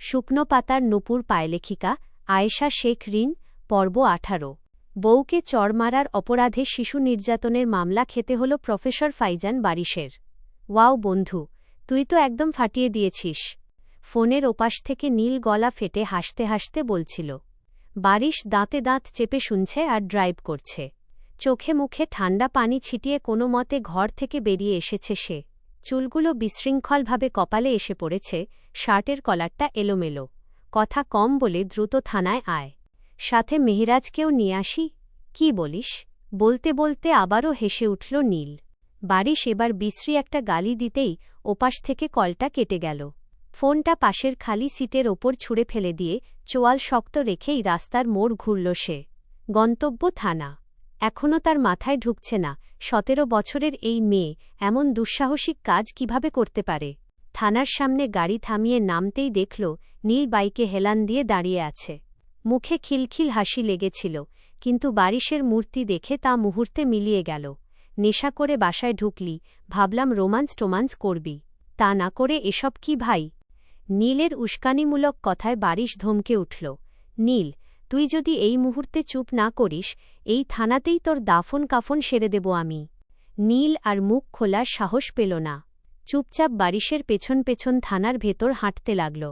শুকনো পাতার নূপুর পায়লেখিকা আয়েশা শেখ রিন পর্ব 18। বউকে চড় মারার অপরাধে শিশু নির্যাতনের মামলা খেতে হল প্রফেসর ফাইজান বারিশের। ওয়াও বন্ধু, তুই তো একদম ফাটিয়ে দিয়েছিস, ফোনের ওপাশ থেকে নীল গলা ফেটে হাসতে হাসতে বলছিল। বারিশ দাঁতে দাঁত চেপে শুনছে আর ড্রাইভ করছে। চোখে মুখে ঠান্ডা পানি ছিটিয়ে কোনো মতে ঘর থেকে বেরিয়ে এসেছে সে। চুলগুলো বিশৃঙ্খলভাবে কপালে এসে পড়েছে, শার্টের কলারটা এলোমেলো। কথা কম বলে দ্রুত থানায় আয়, সাথে মেহেরাজকেও নিয়ে আসি। কি বলিস? বলতে বলতে আবারও হেসে উঠল নীল। বারিশ এবার বিশ্রী একটা গালি দিতেই ওপাশ থেকে কলটা কেটে গেল। ফোনটা পাশের খালি সিটের ওপর ছুঁড়ে ফেলে দিয়ে চোয়াল শক্ত রেখেই রাস্তার মোড় ঘুরল সে। গন্তব্য থানা। এখনও তার মাথায় ঢুকছে না 17 বছরের এই মেয়ে এমন দুঃসাহসিক কাজ কিভাবে করতে পারে। থানার সামনে গাড়ি থামিয়ে নামতেই দেখল নীল বাইকে হেলান দিয়ে দাঁড়িয়ে আছে। মুখে খিলখিল হাসি লেগেছিল, কিন্তু বারিশের মূর্তি দেখে তা মুহূর্তে মিলিয়ে গেল। নেশা করে বাসায় ঢুকলি, ভাবলাম রোমান্স করবি, তা না করে এসব কি ভাই? নীলের উস্কানিমূলক কথায় বারিশ ধমকে উঠল। নীল, তুই যদি এই মুহূর্তে চুপ না করিস, এই থানাতেই তোর দাফন কাফন সেরে দেব আমি। নীল আর মুখ খোলার সাহস পেল না। চুপচাপ বারিশের পেছন পেছন থানার ভেতর হাঁটতে লাগল।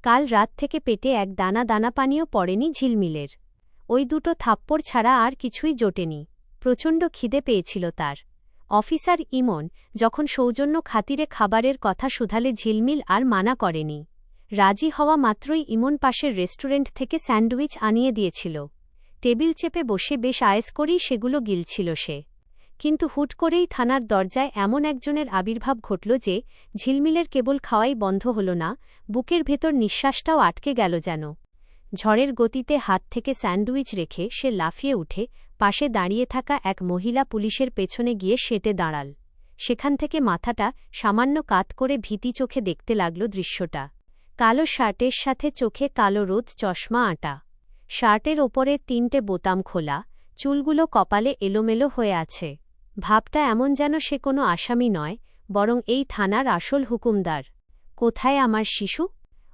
কাল রাত থেকে পেটে এক দানা দানা পানিও পড়েনি ঝিলমিলের। ওই দুটো থাপ্পড় ছাড়া আর কিছুই জোটেনি। প্রচণ্ড খিদে পেয়েছিল তার। অফিসার ইমন যখন সৌজন্য খাতিরে খাবারের কথা শুধালে ঝিলমিল আর মানা করেনি। রাজি হওয়া মাত্রই ইমন পাশের রেস্টুরেন্ট থেকে স্যান্ডউইচ আনিয়ে দিয়েছিল। টেবিল চেপে বসে বেশ আয়েস করেই সেগুলো গিলছিল সে। কিন্তু হুট করেই থানার দরজায় এমন একজনের আবির্ভাব ঘটল যে ঝিলমিলের কেবল খাওয়াই বন্ধ হল না, বুকের ভেতর নিঃশ্বাসটাও আটকে গেল যেন। ঝড়ের গতিতে হাত থেকে স্যান্ডউইচ রেখে সে লাফিয়ে উঠে পাশে দাঁড়িয়ে থাকা এক মহিলা পুলিশের পেছনে গিয়ে সেটে দাঁড়াল। সেখান থেকে মাথাটা সামান্য কাত করে ভীতি চোখে দেখতে লাগল দৃশ্যটা। কালো শার্টের সাথে চোখে কালো রোদ চশমা আঁটা। শার্টের ওপরের 3টে বোতাম খোলা, চুলগুলো কপালে এলোমেলো হয়ে আছে। ভাবটা এমন যেন সে কোনো আসামি নয়, বরং এই থানার আসল হুকুমদার। কোথায় আমার শিশু?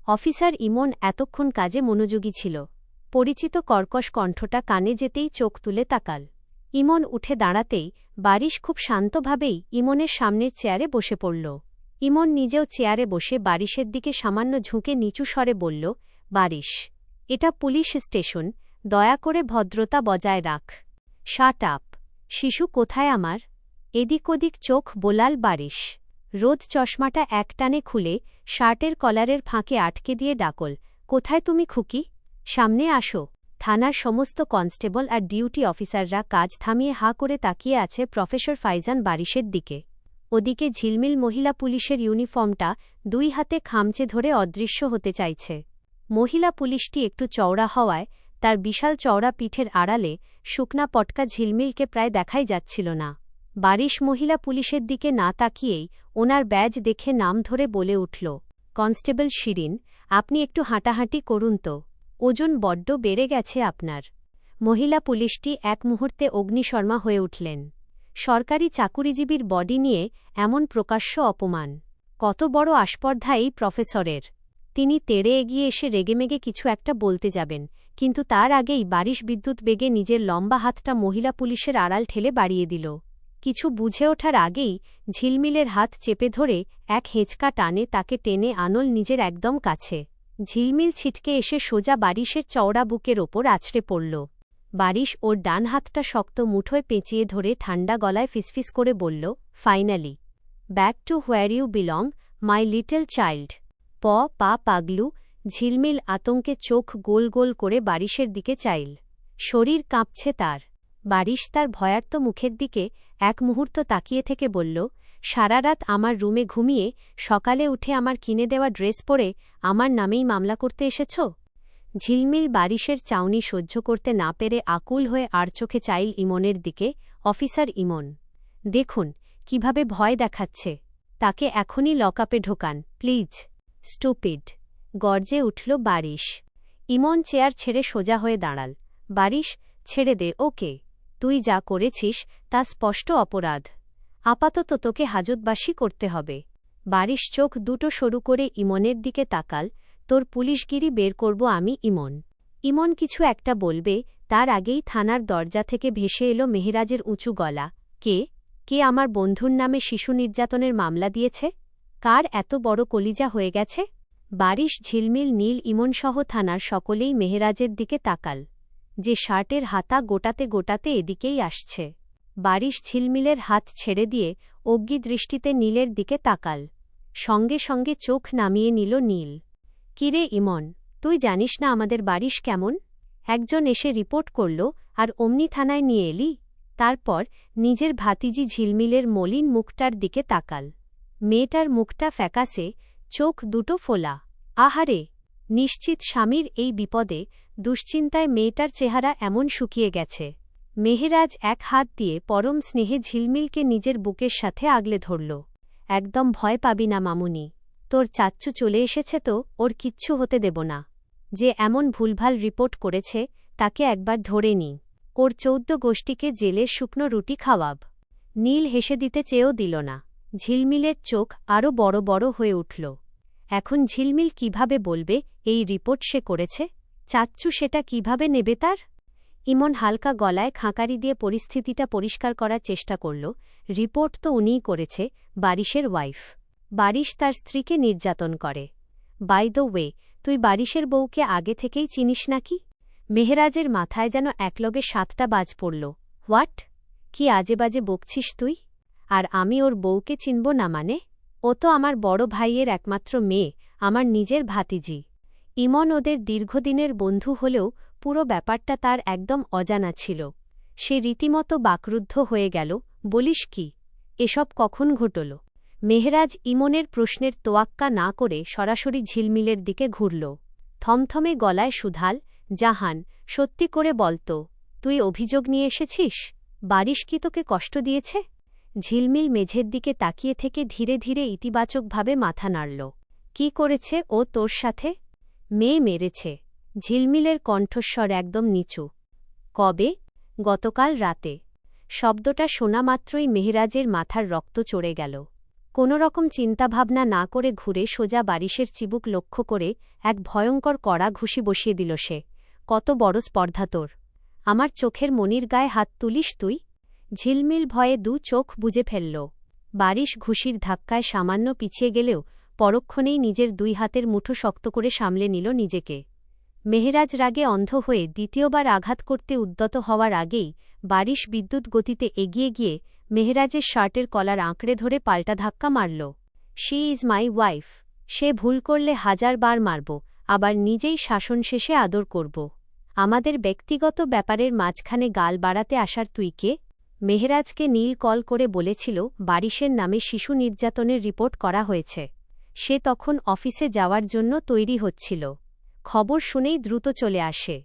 অফিসার ইমন এতক্ষণ কাজে মনোযোগী ছিল। পরিচিত কর্কশ কণ্ঠটা কানে যেতেই চোখ তুলে তাকাল। ইমন উঠে দাঁড়াতেই বারিশ খুব শান্তভাবেই ইমনের সামনের চেয়ারে বসে পড়ল। ইমন নিজেও চেয়ারে বসে বারিশের দিকে সামান্য ঝুঁকে নিচু স্বরে বলল, বারিশ, এটা পুলিশ স্টেশন, দয়া করে ভদ্রতা বজায় রাখ। Shut up. শিশু কোথায় আমার? এদিক ওদিক চোখ বোলাল বারিশ। রোদ চশমাটা একটানে খুলে শার্টের কলারের ফাঁকে আটকে দিয়ে ডাকল, কোথায় তুমি খুকি? সামনে আসো। থানার সমস্ত কনস্টেবল আর ডিউটি অফিসাররা কাজ থামিয়ে হাঁ করে তাকিয়ে আছে প্রফেসর ফাইজান বারিশের দিকে। ওদিকে ঝিলমিল মহিলা পুলিশের ইউনিফর্মটা 2 হাতে খামচে ধরে অদৃশ্য হতে চাইছে। মহিলা পুলিশটি একটু চওড়া হওয়ায় তার বিশাল চওড়া পিঠের আড়ালে শুকনা পটকা ঝিলমিলকে প্রায় দেখাই যাচ্ছিল না। বারিশ মহিলা পুলিশের দিকে না তাকিয়েই ওনার ব্যাজ দেখে নাম ধরে বলে উঠল, কনস্টেবল শিরিন, আপনি একটু হাঁটাহাঁটি করুন তো, ওজন বড্ড বেড়ে গেছে আপনার। মহিলা পুলিশটি এক মুহূর্তে অগ্নিশর্মা হয়ে উঠলেন। সরকারি চাকুরিজীবীর বডি নিয়ে এমন প্রকাশ্য অপমান! কত বড় আস্পর্ধা এই প্রফেসরের! তিনি তেড়ে এগিয়ে এসে রেগেমেগে কিছু একটা বলতে যাবেন, কিন্তু তার আগেই বারিশ বিদ্যুৎ বেগে নিজের লম্বা হাতটা মহিলা পুলিশের আড়াল ঠেলে বাড়িয়ে দিল। কিছু বুঝে ওঠার আগেই ঝিলমিলের হাত চেপে ধরে এক হেঁচকা টানে তাকে টেনে আনল নিজের একদম কাছে। ঝিলমিল ছিটকে এসে সোজা বারিশের চওড়া বুকের ওপর আছড়ে পড়ল। বারিশ ওর ডান হাতটা শক্ত মুঠোয় পেঁচিয়ে ধরে ঠান্ডা গলায় ফিসফিস করে বলল, finally back to where you belong, my little child. পা পাগলু। ঝিলমিল আতঙ্কে চোখ গোল গোল করে বারিশের দিকে চাইল। শরীর কাঁপছে তার। বারিশ তার ভয়ার্ত মুখের দিকে এক মুহূর্ত তাকিয়ে থেকে বলল, সারা রাত আমার রুমে ঘুমিয়ে সকালে উঠে আমার কিনে দেওয়া ড্রেস পরে আমার নামেই মামলা করতে এসেছ? ঝিলমিল বারিশের চাউনি সহ্য করতে না পেরে আকুল হয়ে আর চোখে চাইল ইমনের দিকে। অফিসার ইমন, দেখুন কিভাবে ভয় দেখাচ্ছে, তাকে এখনই লকআপে ঢোকান প্লিজ। স্টুপিড! গর্জে উঠল বারিশ। ইমন চেয়ার ছেড়ে সোজা হয়ে দাঁড়াল। বারিশ, ছেড়ে দে ওকে, তুই যা করেছিস তা স্পষ্ট অপরাধ। আপাতত তোকে হাজতবাসী করতে হবে। বারিশ চোখ দুটো সরু করে ইমনের দিকে তাকাল। তোর পুলিশগিরি বের করব আমি। ইমন কিছু একটা বলবে, তার আগেই থানার দরজা থেকে ভেসে এলো মেহেরাজের উঁচু গলা। কে আমার বন্ধুর নামে শিশু নির্যাতনের মামলা দিয়েছে? কার এত বড় কলিজা হয়ে গেছে? বারিশ, ঝিলমিল, নীল, ইমনসহ থানার সকলেই মেহেরাজের দিকে তাকাল, যে শার্টের হাতা গোটাতে গোটাতে এদিকেই আসছে। বারিশ ঝিলমিলের হাত ছেড়ে দিয়ে অজ্ঞি দৃষ্টিতে নীলের দিকে তাকাল। সঙ্গে সঙ্গে চোখ নামিয়ে নিল নীল। কিরে ইমন, তুই জানিস না আমাদের বারিশ কেমন? একজন এসে রিপোর্ট করল আর অমনি থানায় নিয়ে এলি? তারপর নিজের ভাতিজি ঝিলমিলের মলিন মুখটার দিকে তাকাল। মেয়েটার মুখটা ফ্যাকাসে, চোখ দুটো ফোলা। আহারে, নিশ্চিত স্বামীর এই বিপদে দুশ্চিন্তায় মেয়েটার চেহারা এমন শুকিয়ে গেছে। মেহেরাজ এক হাত দিয়ে পরম স্নেহে ঝিলমিলকে নিজের বুকের সাথে আগলে ধরল। একদম ভয় পাবি না মামুনি, তোর চাচ্চু চলে এসেছে তো, ওর কিচ্ছু হতে দেব না। যে এমন ভুলভাল রিপোর্ট করেছে তাকে একবার ধরে নি, ওর 14 গোষ্ঠীকে জেলের শুকনো রুটি খাওয়াব। নীল হেসে দিতে চেয়েও দিল না। ঝিলমিলের চোখ আরও বড় বড় হয়ে উঠল। এখন ঝিলমিল কিভাবে বলবে এই রিপোর্ট সে করেছে? চাচ্চু সেটা কিভাবে নেবে তার? ইমন হালকা গলায় খাঁকারি দিয়ে পরিস্থিতিটা পরিষ্কার করার চেষ্টা করল। রিপোর্ট তো উনিই করেছে, বারিশের ওয়াইফ। বারিশ তার স্ত্রীকে নির্যাতন করে। বাই দ্য ওয়ে, তুই বারিশের বউকে আগে থেকেই চিনিস নাকি? মেহেরাজের মাথায় যেন একলগে 7টা বাজ পড়ল। হোয়াট? কি আজে বাজে বকছিস তুই? আর আমি ওর বউকে চিনব না মানে? ও তো আমার বড় ভাইয়ের একমাত্র মেয়ে, আমার নিজের ভাতিজি। ইমন ওদের দীর্ঘদিনের বন্ধু হলেও পুরো ব্যাপারটা তার একদম অজানা ছিল। সে রীতিমতো বাকরুদ্ধ হয়ে গেল। বলিস কি? এসব কখন ঘটল? মেহেরাজ ইমনের প্রশ্নের তোয়াক্কা না করে সরাসরি ঝিলমিলের দিকে ঘুরল। থমথমে গলায় শুধাল, জাহান, সত্যি করে বলতো, তুই অভিযোগ নিয়ে এসেছিস? বারিশ কি তোকে কষ্ট দিয়েছে? ঝিলমিল মেঝের দিকে তাকিয়ে থেকে ধীরে ধীরে ইতিবাচকভাবে মাথা নাড়ল। কি করেছে ও তোর সাথে? মেয়ে মেরেছে। ঝিলমিলের কণ্ঠস্বর একদম নিচু। কবে? গতকাল রাতে। শব্দটা শোনা মাত্রই মেহেরাজের মাথার রক্ত চড়ে গেল। কোনোরকম চিন্তাভাবনা না করে ঘুরে সোজা বারিশের চিবুক লক্ষ্য করে এক ভয়ঙ্কর কড়া ঘুষি বসিয়ে দিল সে। কত বড় স্পর্ধা তোর! আমার চোখের মনির গায়ে হাত তুলিস তুই? ঝিলমিল ভয়ে দু চোখ বুজে ফেলল। বারিশ ঘুষির ধাক্কায় সামান্য পিছিয়ে গেলেও পরক্ষণেই নিজের 2 হাতের মুঠো শক্ত করে সামলে নিল নিজেকে। মেহেরাজ রাগে অন্ধ হয়ে দ্বিতীয়বার আঘাত করতে উদ্যত হওয়ার আগেই বারিশ বিদ্যুৎ গতিতে এগিয়ে গিয়ে মেহেরাজের শার্টের কলার আঁকড়ে ধরে পাল্টা ধাক্কা মারল। She is my wife. সে ভুল করলে 1000 বার মারব, আবার নিজেই শাসন শেষে আদর করব। আমাদের ব্যক্তিগত ব্যাপারের মাঝখানে গাল বাড়াতে আসার তুই কে? মেহেরাজকে নীল কল করে বলেছিল বারিশের নামে শিশু নির্যাতনের রিপোর্ট করা হয়েছে। সে তখন অফিসে যাওয়ার জন্য তৈরি হচ্ছিল। খবর শুনেই দ্রুত চলে আসে।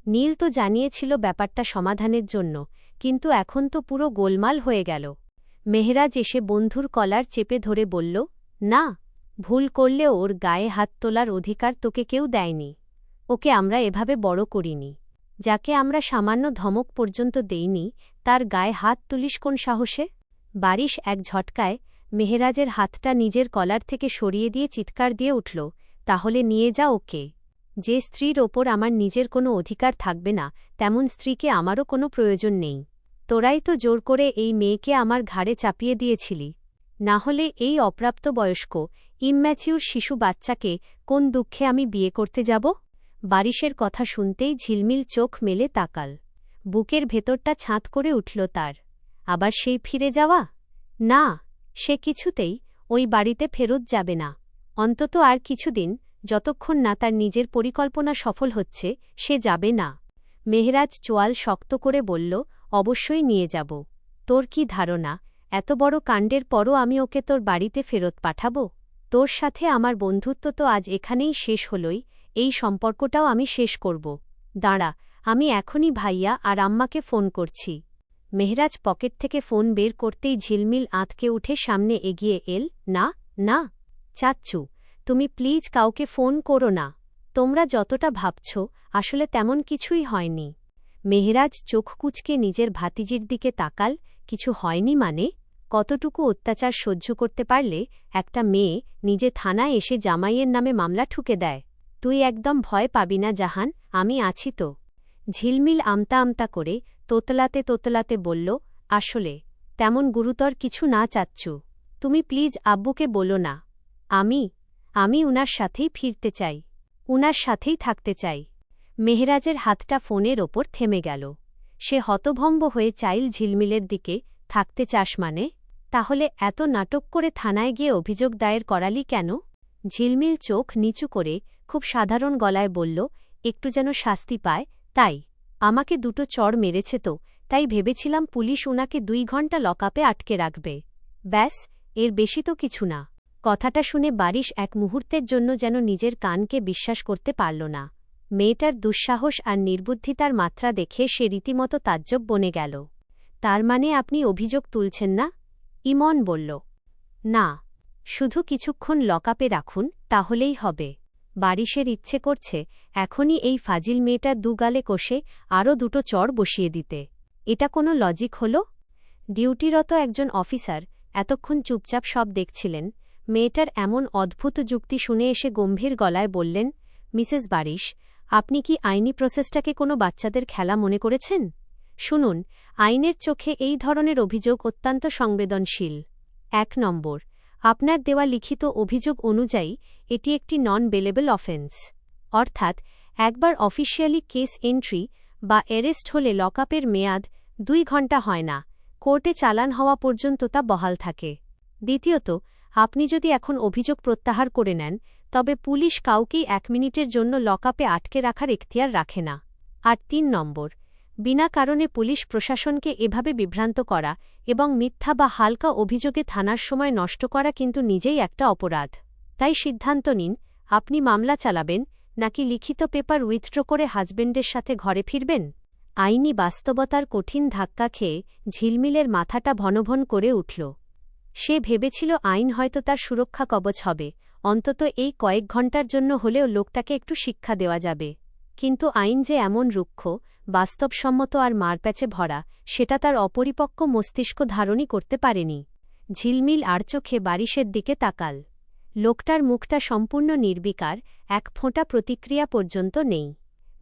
নীল তো জানিয়েছিল ব্যাপারটা সমাধানের জন্য, কিন্তু এখন তো পুরো গোলমাল হয়ে গেল। মেহেরাজ এসে বন্ধুর কলার চেপে ধরে বলল, না, ভুল করলেও ওর গায়ে হাত তোলার অধিকার তোকে কেউ দেয়নি। ওকে আমরা এভাবে বড় করিনি। যাকে আমরা সামান্য ধমক পর্যন্ত দেইনি, তার গায়ে হাত তুলিস কোন সাহসে? বারিশ এক ঝটকায় মেহেরাজের হাতটা নিজের কলার থেকে সরিয়ে দিয়ে চিৎকার দিয়ে উঠল, তাহলে নিয়ে যা ওকে। যে স্ত্রীর ওপর আমার নিজের কোনো অধিকার থাকবে না, তেমন স্ত্রীকে আমারও কোনো প্রয়োজন নেই। তোরাই তো জোর করে এই মেয়েকে আমার ঘাড়ে চাপিয়ে দিয়েছিলি। না হলে এই অপ্রাপ্তবয়স্ক ইম্যাচিউর শিশু বাচ্চাকে কোন দুঃখে আমি বিয়ে করতে যাব? বারিশের কথা শুনতেই ঝিলমিল চোখ মেলে তাকাল। বুকের ভেতরটা ছাঁত করে উঠল তার। আবার সেই ফিরে যাওয়া? না, সে কিছুতেই ওই বাড়িতে ফেরত যাবে না। অন্তত আর কিছুদিন, যতক্ষণ না তার নিজের পরিকল্পনা সফল হচ্ছে, সে যাবে না। মেহেরাজ চোয়াল শক্ত করে বলল, অবশ্যই নিয়ে যাব। তোর কি ধারণা, এত বড় কাণ্ডের পরও আমি ওকে তোর বাড়িতে ফেরত পাঠাব? তোর সাথে আমার বন্ধুত্ব তো আজ এখানেই শেষ হলই, এই সম্পর্কটাও আমি শেষ করব। দাঁড়া, আমি এখনই ভাইয়া আর আম্মাকে ফোন করছি। মেহেরাজ পকেট থেকে ফোন বের করতেই ঝিলমিল আঁতকে উঠে সামনে এগিয়ে এল। না না, চাচ্চু, তুমি প্লিজ কাউকে ফোন করো না। তোমরা যতটা ভাবছ আসলে তেমন কিছুই হয়নি। মেহেরাজ চোখ কুঁচকে নিজের ভাতিজির দিকে তাকাল। কিছু হয়নি মানে? কতটুকু অত্যাচার সহ্য করতে পারলে একটা মেয়ে নিজে থানায় এসে জামাইয়ের নামে মামলা ঠুকে দেয়? তুই একদম ভয় পাবি না জাহান, আমি আছি তো। ঝিলমিল আমতা আমতা করে তোতলাতে তোতলাতে বলল, আসলে তেমন গুরুতর কিছু না চাচ্ছু। তুমি প্লিজ আব্বুকে বলো না। আমি উনার সাথেই ফিরতে চাই, উনার সাথেই থাকতে চাই। মেহরাজের হাতটা ফোনের ওপর থেমে গেল। সে হতভম্ব হয়ে চাইল ঝিলমিলের দিকে। থাকতে চাস মানে? তাহলে এত নাটক করে থানায় গিয়ে অভিযোগ দায়ের করালি কেন? ঝিলমিল চোখ নিচু করে খুব সাধারণ গলায় বলল, একটু যেন শাস্তি পায়, তাই। আমাকে দুটো চড় মেরেছে তো, তাই ভেবেছিলাম পুলিশ উনাকে 2 ঘণ্টা লকআপে আটকে রাখবে। ব্যাস, এর বেশি তো কিছু না। কথাটা শুনে বারিশ এক মুহূর্তের জন্য যেন নিজের কানকে বিশ্বাস করতে পারল না। মেয়েটার দুঃসাহস আর নির্বুদ্ধিতার মাত্রা দেখে সে রীতিমতো তাজ্জব বনে গেল। তার মানে আপনি অভিযোগ তুলছেন না? ইমন বলল, না, শুধু কিছুক্ষণ লকআপে রাখুন, তাহলেই হবে। বারিশের ইচ্ছে করছে এখনই এই ফাজিল মেয়েটার দুগালে কষে আরও 2টো চড় বসিয়ে দিতে। এটা কোনো লজিক হল? ডিউটিরত একজন অফিসার এতক্ষণ চুপচাপ সব দেখছিলেন। মেয়েটার এমন অদ্ভুত যুক্তি শুনে এসে গম্ভীর গলায় বললেন, মিসেস বারিশ, আপনি কি আইনি প্রসেসটাকে কোনো বাচ্চাদের খেলা মনে করেছেন? শুনুন, আইনের চোখে এই ধরনের অভিযোগ অত্যন্ত সংবেদনশীল। 1 নম্বর, আপনার দেওয়া লিখিত অভিযোগ অনুযায়ী এটি একটি নন বেলেবল অফেন্স, অর্থাৎ একবার অফিসিয়ালি কেস এন্ট্রি বা অ্যারেস্ট হলে লকআপের মেয়াদ 2 ঘণ্টা হয় না, কোর্টে চালান হওয়া পর্যন্ত তা বহাল থাকে। দ্বিতীয়ত, আপনি যদি এখন অভিযোগ প্রত্যাহার করে নেন, তবে পুলিশ কাউকেই 1 মিনিটের জন্য লকআপে আটকে রাখার এখতিয়ার রাখে না। আর 3 নম্বর, বিনা কারণে পুলিশ প্রশাসনকে এভাবে বিভ্রান্ত করা এবং মিথ্যা বা হালকা অভিযোগে থানার সময় নষ্ট করা কিন্তু নিজেই একটা অপরাধ। তাই সিদ্ধান্ত নিন, আপনি মামলা চালাবেন নাকি লিখিত পেপার উইথড্র করে হাজবেন্ডের সাথে ঘরে ফিরবেন। আইনি বাস্তবতার কঠিন ধাক্কা খেয়ে ঝিলমিলের মাথাটা ভনভন করে উঠল। সে ভেবেছিল আইন হয়তো তার সুরক্ষা কবচ হবে, অন্তত এই কয়েক ঘণ্টার জন্য হলেও লোকটাকে একটু শিক্ষা দেওয়া যাবে। কিন্তু আইন যে এমন রুক্ষ, বাস্তবসম্মত আর মারপ্যাচে ভরা, সেটা তার অপরিপক্ক মস্তিষ্ক ধারণই করতে পারেনি। ঝিলমিল আর চোখে বারিশের দিকে তাকাল। লোকটার মুখটা সম্পূর্ণ নির্বিকার, এক ফোঁটা প্রতিক্রিয়া পর্যন্ত নেই।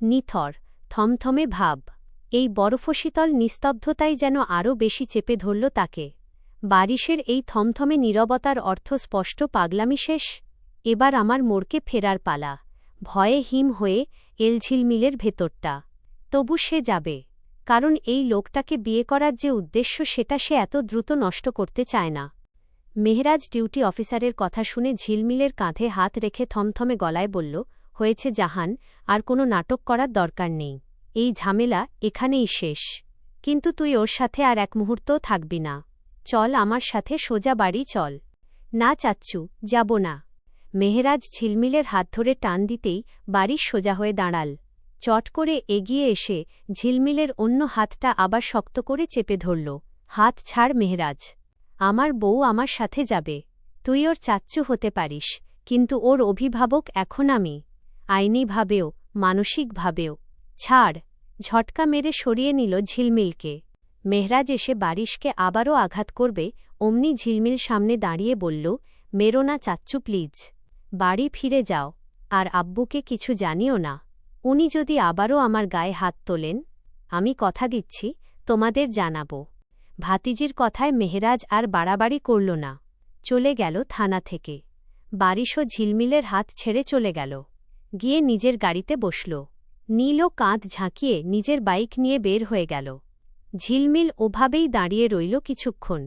নিথর, থমথমে ভাব। এই বরফশীতল নিস্তব্ধতাই যেন আরও বেশি চেপে ধরল তাকে। বারিশের এই থমথমে নীরবতার অর্থ স্পষ্ট, পাগলামি শেষ। এবার আমার মোড়কে ফেরার পালা। ভয়ে হিম হয়ে ঝিলমিলের ভেতরটা। তবু সে যাবে, কারণ এই লোকটাকে বিয়ে করার যে উদ্দেশ্য সেটা সে এত দ্রুত নষ্ট করতে চায় না। মেহরাজ ডিউটি অফিসারের কথা শুনে ঝিলমিলের কাঁধে হাত রেখে থমথমে গলায় বলল, হয়েছে জাহান, আর কোনো নাটক করার দরকার নেই। এই ঝামেলা এখানেই শেষ। কিন্তু তুই ওর সাথে আর 1 মুহূর্তও থাকবি না। চল আমার সাথে সোজা বাড়ি চল। না চাচ্ছু, যাব না। মেহরাজ ঝিলমিলের হাত ধরে টান দিতেই বাড়ির সোজা হয়ে দাঁড়াল। চট করে এগিয়ে এসে ঝিলমিলের অন্য হাতটা আবার শক্ত করে চেপে ধরল। হাত ছাড় মেহরাজ। আমার বউ আমার সাথে যাবে। তুই ওর চাচ্চু হতে পারিস, কিন্তু ওর অভিভাবক এখন আমি। আইনিভাবেও, মানসিকভাবেও। ছাড়। ঝটকা মেরে সরিয়ে নিল ঝিলমিলকে। মেহরাজ এসে বারিশকে আবারও আঘাত করবে, অমনি ঝিলমিল সামনে দাঁড়িয়ে বলল, মেরো না চাচ্চু প্লিজ। বাড়ি ফিরে যাও, আর আব্বুকে কিছু জানিও না। উনি যদি আবারও আমার গায়ে হাত তোলেন, আমি কথা দিচ্ছি তোমাদের জানাব। ভাতিজির কথায় মেহরাজ আর বাড়াবাড়ি করল না। চলে গেল থানা থেকে। বারিশও ঝিলমিলের হাত ছেড়ে চলে গেল। গিয়ে নিজের গাড়িতে বসল। নীলও কাঁধ ঝাঁকিয়ে নিজের বাইক নিয়ে বের হয়ে গেল। ঝিলমিল ওভাবেই দাঁড়িয়ে রইল কিছুক্ষণ।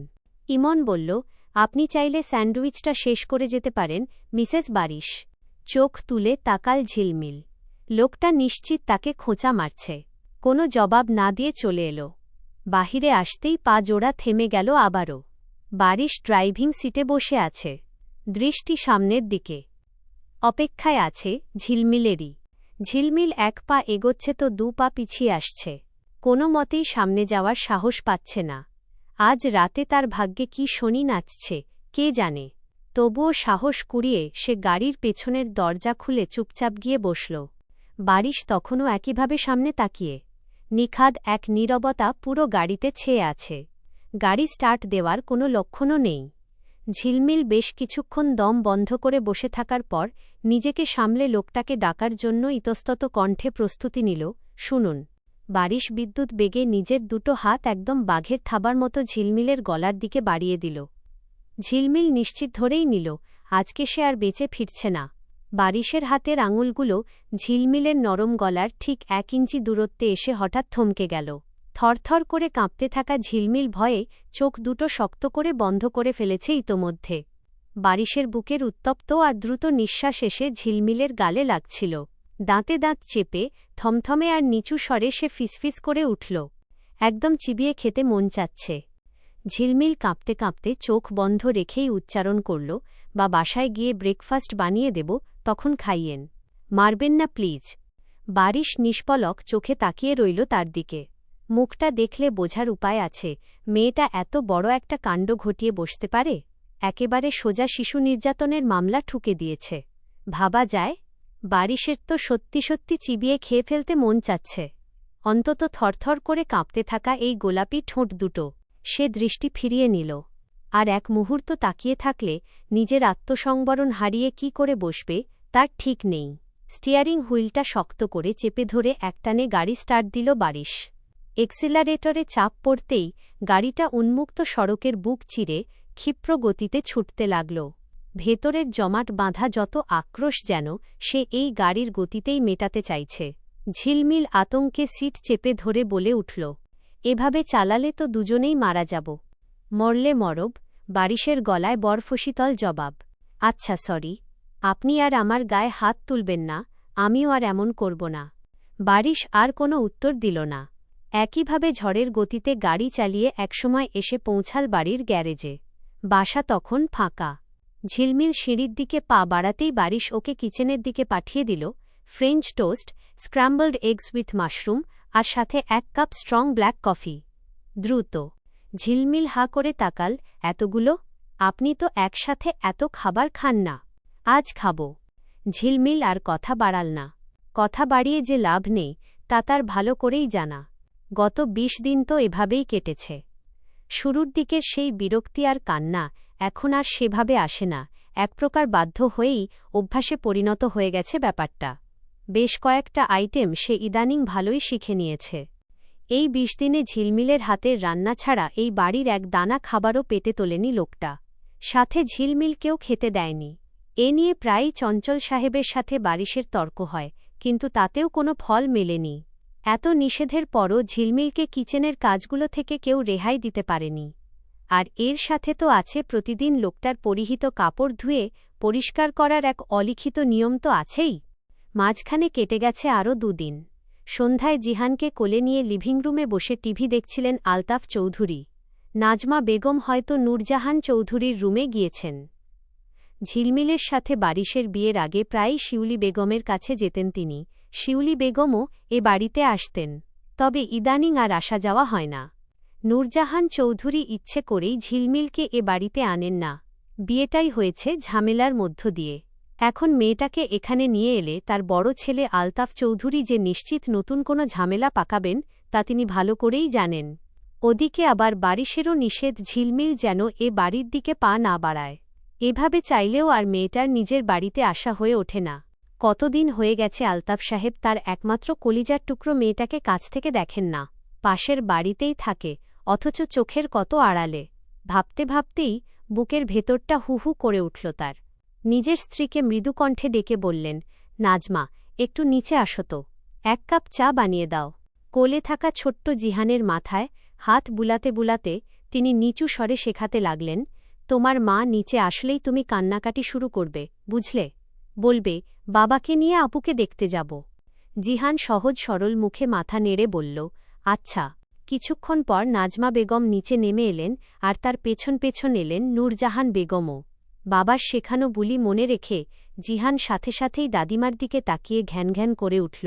ইমন বলল, আপনি চাইলে স্যান্ডউইচটা শেষ করে যেতে পারেন, মিসেস বারিশ। চোখ তুলে তাকাল ঝিলমিল। লোকটা নিশ্চিত তাকে খোঁচা মারছে। কোনো জবাব না দিয়ে চলে এলো। বাহিরে আসতেই পা জোড়া থেমে গেল আবারও। বারিশ ড্রাইভিং সিটে বসে আছে, দৃষ্টি সামনের দিকে। অপেক্ষায় আছে ঝিলমিলেরই। ঝিলমিল 1 পা এগোচ্ছে তো 2 পা পিছিয়ে আসছে। কোনো মতেই সামনে যাওয়ার সাহস পাচ্ছে না। আজ রাতে তার ভাগ্যে কি শনি নাচছে কে জানে। তবুও সাহস কুড়িয়ে সে গাড়ির পেছনের দরজা খুলে চুপচাপ গিয়ে বসল। বারিশ তখনও একইভাবে সামনে তাকিয়ে। নিখাদ এক নীরবতা পুরো গাড়িতে ছেয়ে আছে। গাড়ি স্টার্ট দেওয়ার কোনো লক্ষণও নেই। ঝিলমিল বেশ কিছুক্ষণ দম বন্ধ করে বসে থাকার পর নিজেকে সামলে লোকটাকে ডাকার জন্য ইতস্তত কণ্ঠে প্রস্তুতি নিল। শুনুন। বারিশ বিদ্যুৎ বেগে নিজের দুটো হাত একদম বাঘের থাবার মতো ঝিলমিলের গলার দিকে বাড়িয়ে দিল। ঝিলমিল নিশ্চিত ধরেই নিল আজকে সে আর বেঁচে ফিরছে না। বারিশের হাতের আঙুলগুলো ঝিলমিলের নরম গলার ঠিক 1 ইঞ্চি দূরত্বে এসে হঠাৎ থমকে গেল। থরথর করে কাঁপতে থাকা ঝিলমিল ভয়ে চোখ দুটো শক্ত করে বন্ধ করে ফেলেছে ইতোমধ্যে। বারিশের বুকের উত্তপ্ত আর দ্রুত নিঃশ্বাস এসে ঝিলমিলের গালে লাগছিল। দাঁতে দাঁত চেপে থমথমে আর নিচু স্বরে সে ফিসফিস করে উঠল, একদম চিবিয়ে খেতে মন চাচ্ছে। ঝিলমিল কাঁপতে কাঁপতে চোখ বন্ধ রেখেই উচ্চারণ করল, বা বাসায় গিয়ে ব্রেকফাস্ট বানিয়ে দেব, তখন খাইয়েন। মারবেন না প্লিজ। বারিশ নিষ্পলক চোখে তাকিয়ে রইল তার দিকে। মুখটা দেখলে বোঝার উপায় আছে মেয়েটা এত বড় একটা কাণ্ড ঘটিয়ে বসতে পারে। একেবারে সোজা শিশু নির্যাতনের মামলা ঠুকে দিয়েছে। ভাবা যায়? বারিশের তো সত্যি সত্যি চিবিয়ে খেয়ে ফেলতে মন চাচ্ছে। অন্তত থরথর করে কাঁপতে থাকা এই গোলাপি ঠোঁট দুটো। সে দৃষ্টি ফিরিয়ে নিল। আর এক মুহূর্ত তাকিয়ে থাকলে নিজের আত্মসংবরণ হারিয়ে কি করে বসবে তার ঠিক নেই। স্টিয়ারিং হুইলটা শক্ত করে চেপে ধরে একটানে গাড়ি স্টার্ট দিল বারিশ। এক্সিলারেটরে চাপ পড়তেই গাড়িটা উন্মুক্ত সড়কের বুক চিরে ক্ষিপ্র গতিতে ছুটতে লাগল। ভেতরের জমাট বাঁধা যত আক্রোশ যেন সে এই গাড়ির গতিতেই মেটাতে চাইছে। ঝিলমিল আতঙ্কে সিট চেপে ধরে বলে উঠল, এভাবে চালালে তো দুজনেই মারা যাব। মরলে মরব। বারিশের গলায় বরফশীতল জবাব। আচ্ছা সরি, আপনি আর আমার গায়ে হাত তুলবেন না, আমিও আর এমন করব না। বারিশ আর কোনো উত্তর দিল না। একইভাবে ঝড়ের গতিতে গাড়ি চালিয়ে একসময় এসে পৌঁছাল বাড়ির গ্যারেজে। বাসা তখন ফাঁকা। ঝিলমিল সিঁড়ির দিকে পা বাড়াতেই বারিশ ওকে কিচেনের দিকে পাঠিয়ে দিল French toast, scrambled eggs with mushroom আর সাথে 1 কাপ স্ট্রং ব্ল্যাক কফি। দ্রুত। ঝিলমিল হা করে তাকাল, এতগুলো? আপনি তো একসাথে এত খাবার খান না। আজ খাব। ঝিলমিল আর কথা বাড়াল না। কথা বাড়িয়ে যে লাভ নেই তা তার ভালো করেই জানা। গত 20 দিন তো এভাবেই কেটেছে। শুরুর দিকের সেই বিরক্তি আর কান্না এখন আর সেভাবে আসে না। এক প্রকার বাধ্য হয়েই অভ্যাসে পরিণত হয়ে গেছে ব্যাপারটা। বেশ কয়েকটা আইটেম সে ইদানিং ভালোই শিখে নিয়েছে। এই 20 দিনে ঝিলমিলের হাতের রান্না ছাড়া এই বাড়ির এক দানা খাবারও পেটে তোলেনি লোকটা। সাথে ঝিলমিলকেও খেতে দেয়নি। এ নিয়ে প্রায়ই চঞ্চল সাহেবের সাথে বারিশের তর্ক হয়, কিন্তু তাতেও কোনো ফল মেলেনি। এত নিষেধের পরও ঝিলমিলকে কিচেনের কাজগুলো থেকে কেউ রেহাই দিতে পারেনি। আর এর সাথে তো আছে প্রতিদিন লোকটার পরিহিত কাপড় ধুয়ে পরিষ্কার করার এক অলিখিত নিয়ম তো আছেই। মাঝখানে কেটে গেছে আরও 2 দিন। সন্ধ্যায় জিহানকে কোলে নিয়ে লিভিং রুমে বসে টিভি দেখছিলেন আলতাফ চৌধুরী। নাজমা বেগম হয়তো নূরজাহান চৌধুরীর রুমে গিয়েছেন। ঝিলমিলের সাথে বারিশের বিয়ের আগে প্রায়ই শিউলি বেগমের কাছে যেতেন তিনি। শিউলি বেগমও এ বাড়িতে আসতেন। তবে ইদানিং আর আসা যাওয়া হয় না। নূরজাহান চৌধুরী ইচ্ছে করেই ঝিলমিলকে এ বাড়িতে আনেন না। বিয়েটাই হয়েছে ঝামেলার মধ্য দিয়ে। এখন মেয়েটাকে এখানে নিয়ে এলে তার বড় ছেলে আলতাফ চৌধুরী যে নিশ্চিত নতুন কোনো ঝামেলা পাকাবেন তা তিনি ভালো করেই জানেন। ওদিকে আবার বারিশেরও নিষেধ ঝিলমিল যেন এ বাড়ির দিকে পা না বাড়ায়। এভাবে চাইলেও আর মেয়েটার নিজের বাড়িতে আসা হয়ে ওঠে না। কতদিন হয়ে গেছে আলতাফ সাহেব তার একমাত্র কলিজার টুকরো মেয়েটাকে কাছ থেকে দেখেন না। পাশের বাড়িতেই থাকে, অথচ চোখের কত আড়ালে। ভাবতে ভাবতেই বুকের ভেতরটা হু হু করে উঠল তার। নিজের স্ত্রীকে মৃদুকণ্ঠে ডেকে বললেন, নাজমা, একটু নিচে আসো তো, 1 কাপ চা বানিয়ে দাও। কোলে থাকা ছোট্ট জিহানের মাথায় হাত বুলাতে বুলাতে তিনি নিচু স্বরে শেখাতে লাগলেন, তোমার মা নিচে আসলেই তুমি কান্নাকাটি শুরু করবে, বুঝলে? বলবে, বাবাকে নিয়ে আপুকে দেখতে যাব। জিহান সহজ সরল মুখে মাথা নেড়ে বলল, আচ্ছা। কিছুক্ষণ পর নাজমা বেগম নিচে নেমে এলেন আর তার পেছন পেছন এলেন নূরজাহান বেগমও। বাবার শেখানো বুলি মনে রেখে জিহান সাথে সাথেই দাদিমার দিকে তাকিয়ে ঘ্যান ঘ্যান করে উঠল,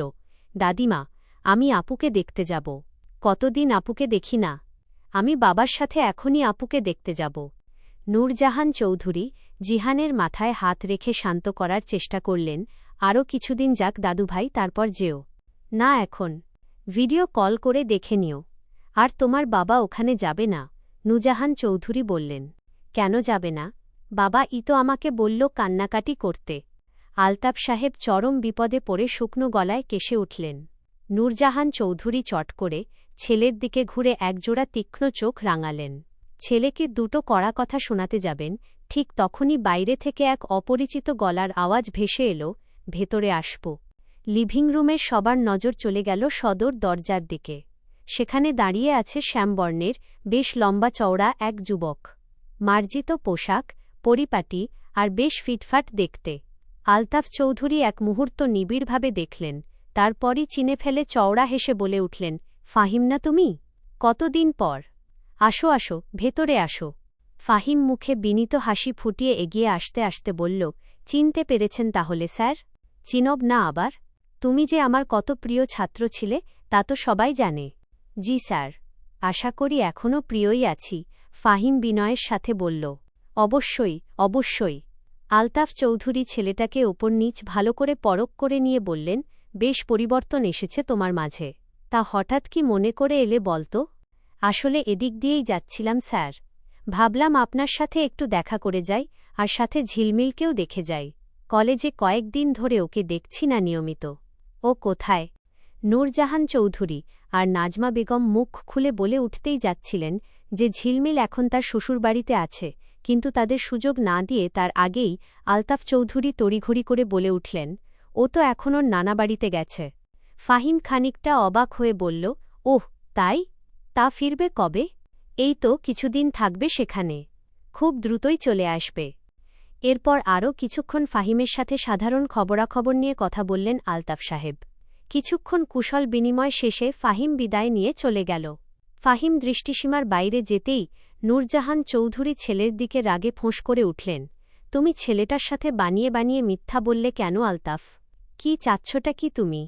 দাদিমা, আমি আপুকে দেখতে যাব। কতদিন আপুকে দেখি না। আমি বাবার সাথে এখনই আপুকে দেখতে যাব। নূরজাহান চৌধুরী জিহানের মাথায় হাত রেখে শান্ত করার চেষ্টা করলেন, আরও কিছুদিন যাক দাদুভাই, তারপর যেও। না এখন। ভিডিও কল করে দেখে নিও। আর তোমার বাবা ওখানে যাবে না, নূরজাহান চৌধুরী বললেন। কেন যাবে না? বাবা ই তো আমাকে বলল কান্নাকাটি করতে। আলতাফ সাহেব চরম বিপদে পড়ে শুকনো গলায় কেসে উঠলেন। নূরজাহান চৌধুরী চট করে ছেলের দিকে ঘুরে একজোড়া তীক্ষ্ণ চোখ রাঙালেন। ছেলেকে দুটো কড়া কথা শোনাতে যাবেন, ঠিক তখনই বাইরে থেকে এক অপরিচিত গলার আওয়াজ ভেসে এল, ভেতরে আসব। লিভিং রুমের সবার নজর চলে গেল সদর দরজার দিকে। সেখানে দাঁড়িয়ে আছে শ্যামবর্ণের বেশ লম্বা চওড়া এক যুবক। মার্জিত পোশাক, পরিপাটি আর বেশ ফিটফাট দেখতে। আলতাফ চৌধুরী এক মুহূর্ত নিবিড়ভাবে দেখলেন, তারপরই চিনে ফেলে চওড়া হেসে বলে উঠলেন, ফাহিম না তুমি? কতদিন পর। আসো আসো, ভেতরে আসো। ফাহিম মুখে বিনীত হাসি ফুটিয়ে এগিয়ে আসতে আসতে বলল, চিনতে পেরেছেন তাহলে স্যার? চিনব না আবার? তুমি যে আমার কত প্রিয় ছাত্র ছিলে তা তো সবাই জানে। জি স্যার, আশা করি এখনও প্রিয়ই আছি, ফাহিম বিনয়ের সাথে বলল। অবশ্যই অবশ্যই। আলতাফ চৌধুরী ছেলেটাকে ওপর নিচ ভালো করে পরখ করে নিয়ে বললেন, বেশ পরিবর্তন এসেছে তোমার মাঝে। তা হঠাৎ কি মনে করে এলে বলতো? আসলে এদিক দিয়েই যাচ্ছিলাম স্যার, ভাবলাম আপনার সাথে একটু দেখা করে যাই, আর সাথে ঝিলমিলকেও দেখে যাই। কলেজে কয়েকদিন ধরে ওকে দেখছি না নিয়মিত। ও কোথায়? নূরজাহান চৌধুরী আর নাজমা বেগম মুখ খুলে বলে উঠতেই যাচ্ছিলেন যে ঝিলমিল এখন তার শ্বশুরবাড়িতে আছে, কিন্তু তাদের সুযোগ না দিয়ে তার আগেই আলতাফ চৌধুরী তড়িঘড়ি করে বলে উঠলেন, ও তো এখন ওর নানা বাড়িতে গেছে। ফাহিম খানিকটা অবাক হয়ে বলল, ওহ তাই? তা ফিরবে কবে? এই তো কিছুদিন থাকবে সেখানে, খুব দ্রুতই চলে আসবে। এরপর আরও কিছুক্ষণ ফাহিমের সাথে সাধারণ খবরাখবর নিয়ে কথা বললেন আলতাফ সাহেব। কিছুক্ষণ কুশল বিনিময় শেষে ফাহিম বিদায় নিয়ে চলে গেল। ফাহিম দৃষ্টিসীমার বাইরে যেতেই নূরজাহান চৌধুরী ছেলের দিকে রাগে ফোঁস করে উঠলেন, তুমি ছেলেটার সাথে বানিয়ে বানিয়ে মিথ্যা বললে কেন আলতাফ? কি চাচ্ছটা কি তুমি?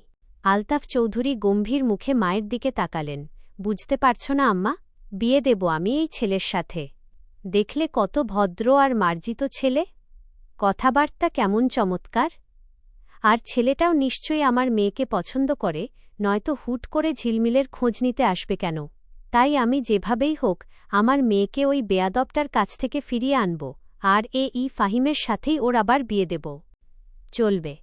আলতাফ চৌধুরী গম্ভীর মুখে মায়ের দিকে তাকালেন, বুঝতে পারছ না আম্মা? বিয়ে দেব আমি এই ছেলের সাথে। দেখলে কত ভদ্র আর মার্জিত ছেলে, কথাবার্তা কেমন চমৎকার। আর ছেলেটাও নিশ্চয়ই আমার মেয়েকে পছন্দ করে, নয়তো হুট করে ঝিলমিলের খোঁজ নিতে আসবে কেন? তাই আমি যেভাবেই হোক আমার মেয়েকে ওই বেয়াদবটার কাছ থেকে ফিরিয়ে আনব, আর ফাহিমের সাথেই ওর আবার বিয়ে দেব। চলবে।